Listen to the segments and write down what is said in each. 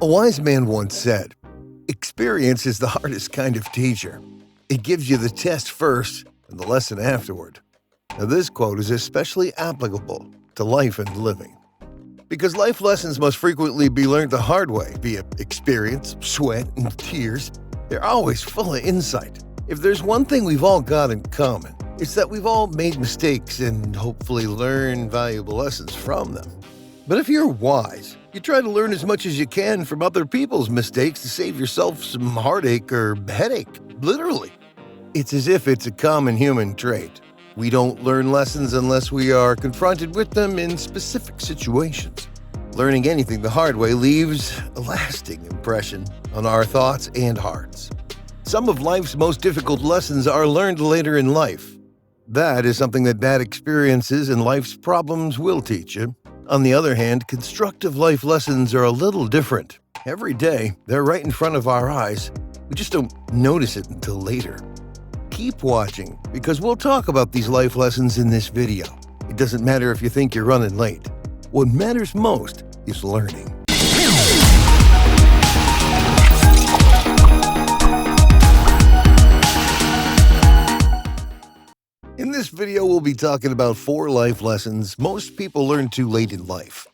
A wise man once said, "Experience is the hardest kind of teacher. It gives you the test first and the lesson afterward." Now, this quote is especially applicable to life and living. Because life lessons must frequently be learned the hard way, be it experience, sweat, and tears. They're always full of insight. If there's one thing we've all got in common, it's that we've all made mistakes and hopefully learned valuable lessons from them. But if you're wise, you try to learn as much as you can from other people's mistakes to save yourself some heartache or headache, literally. It's as if it's a common human trait. We don't learn lessons unless we are confronted with them in specific situations. Learning anything the hard way leaves a lasting impression on our thoughts and hearts. Some of life's most difficult lessons are learned later in life. That is something that bad experiences and life's problems will teach you. On the other hand, constructive life lessons are a little different. Every day, they're right in front of our eyes. We just don't notice it until later. Keep watching, because we'll talk about these life lessons in this video. It doesn't matter if you think you're running late. What matters most is learning. In this video, we'll be talking about 4 life lessons most people learn too late in life.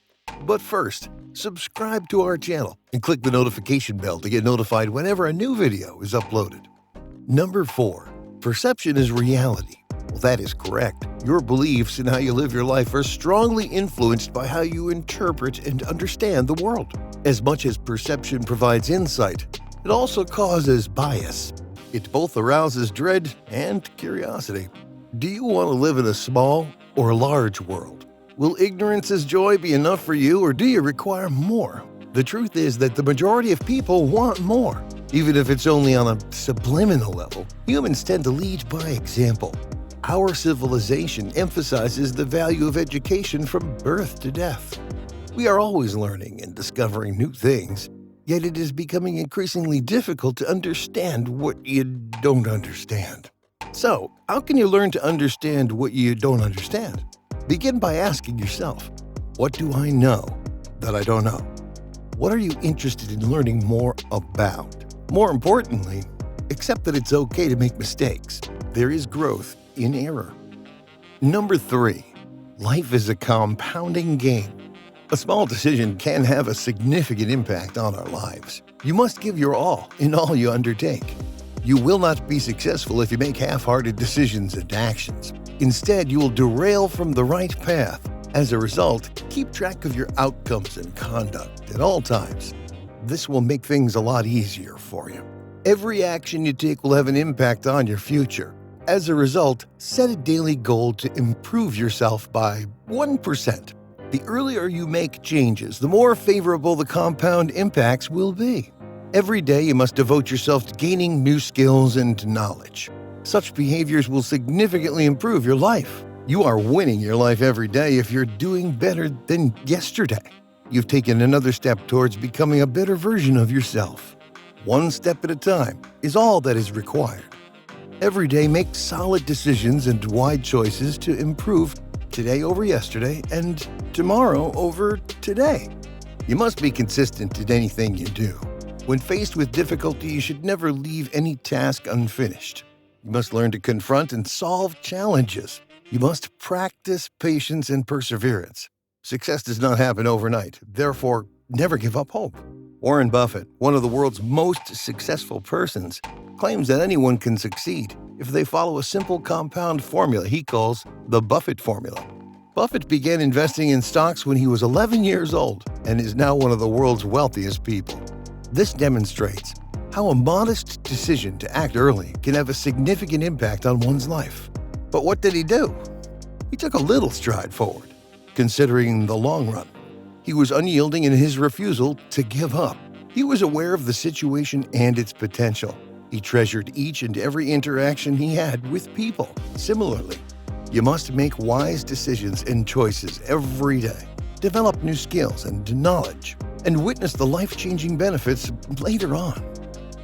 But first, subscribe to our channel and click the notification bell to get notified whenever a new video is uploaded. Number 4. Perception is reality. Well, that is correct. Your beliefs and how you live your life are strongly influenced by how you interpret and understand the world. As much as perception provides insight, it also causes bias. It both arouses dread and curiosity. Do you want to live in a small or a large world? Will ignorance as joy be enough for you, or do you require more? The truth is that the majority of people want more. Even if it's only on a subliminal level, humans tend to lead by example. Our civilization emphasizes the value of education from birth to death. We are always learning and discovering new things, yet it is becoming increasingly difficult to understand what you don't understand. So, how can you learn to understand what you don't understand? Begin by asking yourself, what do I know that I don't know? What are you interested in learning more about? More importantly, accept that it's okay to make mistakes. There is growth in error. Number 3. Life is a compounding game. A small decision can have a significant impact on our lives. You must give your all in all you undertake. You will not be successful if you make half-hearted decisions and actions. Instead, you will derail from the right path. As a result, keep track of your outcomes and conduct at all times. This will make things a lot easier for you. Every action you take will have an impact on your future. As a result, set a daily goal to improve yourself by 1%. The earlier you make changes, the more favorable the compound impacts will be. Every day, you must devote yourself to gaining new skills and knowledge. Such behaviors will significantly improve your life. You are winning your life every day if you're doing better than yesterday. You've taken another step towards becoming a better version of yourself. One step at a time is all that is required. Every day, make solid decisions and wide choices to improve today over yesterday and tomorrow over today. You must be consistent in anything you do. When faced with difficulty, you should never leave any task unfinished. You must learn to confront and solve challenges. You must practice patience and perseverance. Success does not happen overnight, therefore, never give up hope. Warren Buffett, one of the world's most successful persons, claims that anyone can succeed if they follow a simple compound formula he calls the Buffett formula. Buffett began investing in stocks when he was 11 years old and is now one of the world's wealthiest people. This demonstrates how a modest decision to act early can have a significant impact on one's life. But what did he do? He took a little stride forward, considering the long run. He was unyielding in his refusal to give up. He was aware of the situation and its potential. He treasured each and every interaction he had with people. Similarly, you must make wise decisions and choices every day, develop new skills and knowledge, and witness the life-changing benefits later on.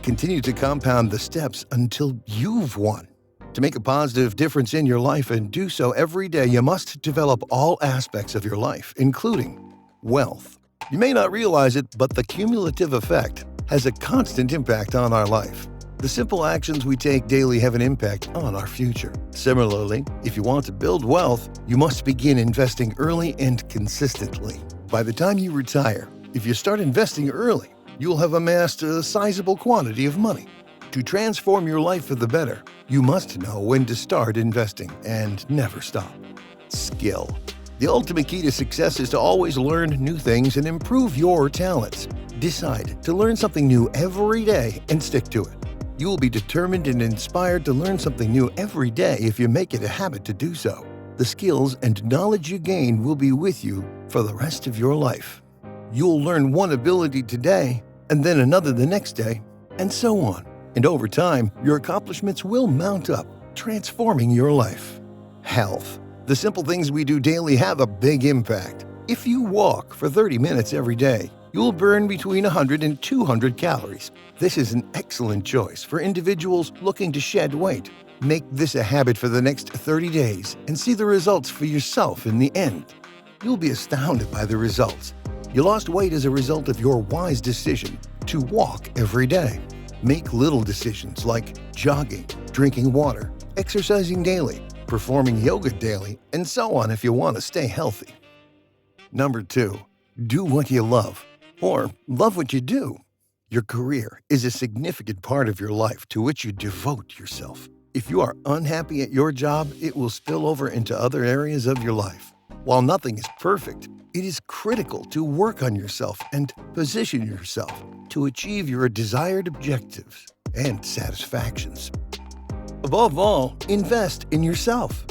Continue to compound the steps until you've won. To make a positive difference in your life and do so every day, you must develop all aspects of your life, including wealth, You may not realize it, but the cumulative effect has a constant impact on our life. The simple actions we take daily have an impact on our future. Similarly, if you want to build wealth, you must begin investing early and consistently. By the time you retire, if you start investing early, you'll have amassed a sizable quantity of money. To transform your life for the better, you must know when to start investing and never stop. Skill. The ultimate key to success is to always learn new things and improve your talents. Decide to learn something new every day and stick to it. You will be determined and inspired to learn something new every day if you make it a habit to do so. The skills and knowledge you gain will be with you for the rest of your life. You'll learn one ability today, and then another the next day, and so on. And over time, your accomplishments will mount up, transforming your life. Health. The simple things we do daily have a big impact. If you walk for 30 minutes every day, you'll burn between 100 and 200 calories. This is an excellent choice for individuals looking to shed weight. Make this a habit for the next 30 days and see the results for yourself in the end. You'll be astounded by the results. You lost weight as a result of your wise decision to walk every day. Make little decisions like jogging, drinking water, exercising daily, performing yoga daily, and so on if you want to stay healthy. Number 2, do what you love, or love what you do. Your career is a significant part of your life to which you devote yourself. If you are unhappy at your job, it will spill over into other areas of your life. While nothing is perfect, it is critical to work on yourself and position yourself to achieve your desired objectives and satisfactions. Above all, invest in yourself.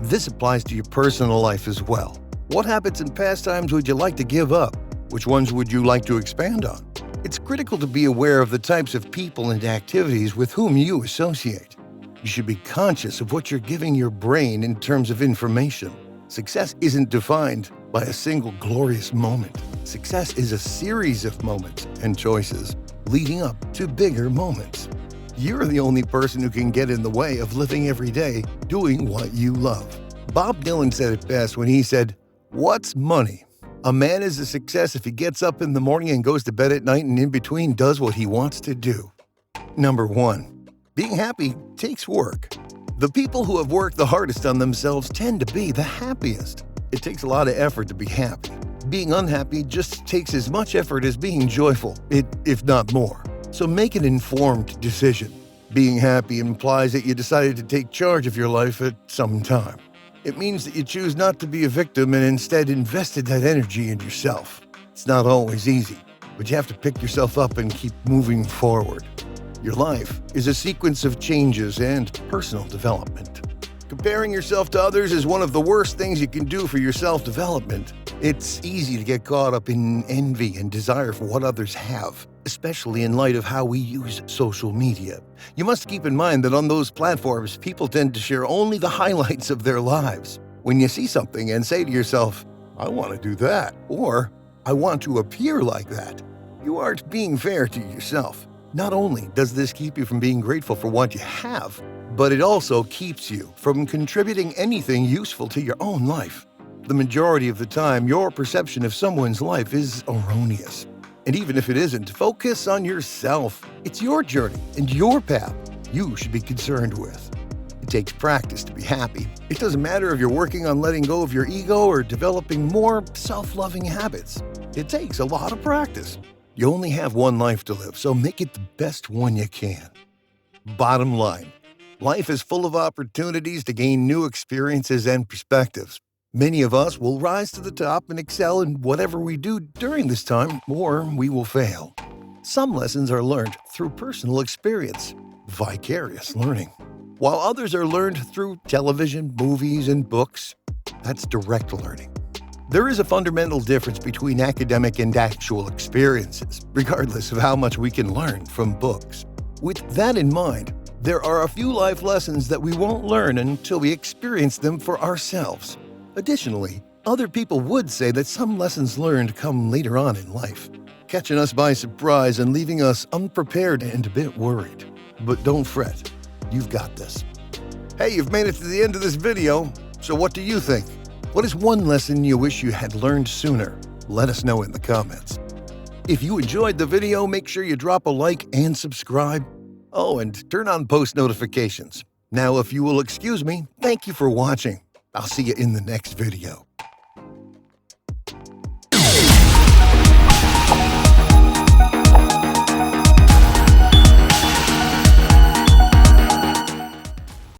This applies to your personal life as well. What habits and pastimes would you like to give up? Which ones would you like to expand on? It's critical to be aware of the types of people and activities with whom you associate. You should be conscious of what you're giving your brain in terms of information. Success isn't defined by a single glorious moment. Success is a series of moments and choices leading up to bigger moments. You're the only person who can get in the way of living every day doing what you love. Bob Dylan said it best when he said, "What's money? A man is a success if he gets up in the morning and goes to bed at night and in between does what he wants to do." Number 1, being happy takes work. The people who have worked the hardest on themselves tend to be the happiest. It takes a lot of effort to be happy. Being unhappy just takes as much effort as being joyful, if not more. So make an informed decision. Being happy implies that you decided to take charge of your life at some time. It means that you choose not to be a victim and instead invested that energy in yourself. It's not always easy, but you have to pick yourself up and keep moving forward. Your life is a sequence of changes and personal development. Comparing yourself to others is one of the worst things you can do for your self-development. It's easy to get caught up in envy and desire for what others have, especially in light of how we use social media. You must keep in mind that on those platforms, people tend to share only the highlights of their lives. When you see something and say to yourself, "I want to do that," or "I want to appear like that," you aren't being fair to yourself. Not only does this keep you from being grateful for what you have, but it also keeps you from contributing anything useful to your own life. The majority of the time, your perception of someone's life is erroneous. And even if it isn't, focus on yourself. It's your journey and your path you should be concerned with. It takes practice to be happy. It doesn't matter if you're working on letting go of your ego or developing more self-loving habits. It takes a lot of practice. You only have one life to live, so make it the best one you can. Bottom line, life is full of opportunities to gain new experiences and perspectives. Many of us will rise to the top and excel in whatever we do during this time, or we will fail. Some lessons are learned through personal experience, vicarious learning, while others are learned through television, movies, and books. That's direct learning. There is a fundamental difference between academic and actual experiences, regardless of how much we can learn from books. With that in mind, there are a few life lessons that we won't learn until we experience them for ourselves. Additionally, other people would say that some lessons learned come later on in life, catching us by surprise and leaving us unprepared and a bit worried. But don't fret, you've got this. Hey, you've made it to the end of this video, so what do you think? What is one lesson you wish you had learned sooner? Let us know in the comments. If you enjoyed the video, make sure you drop a like and subscribe. Oh, and turn on post notifications. Now, if you will excuse me, thank you for watching. I'll see you in the next video.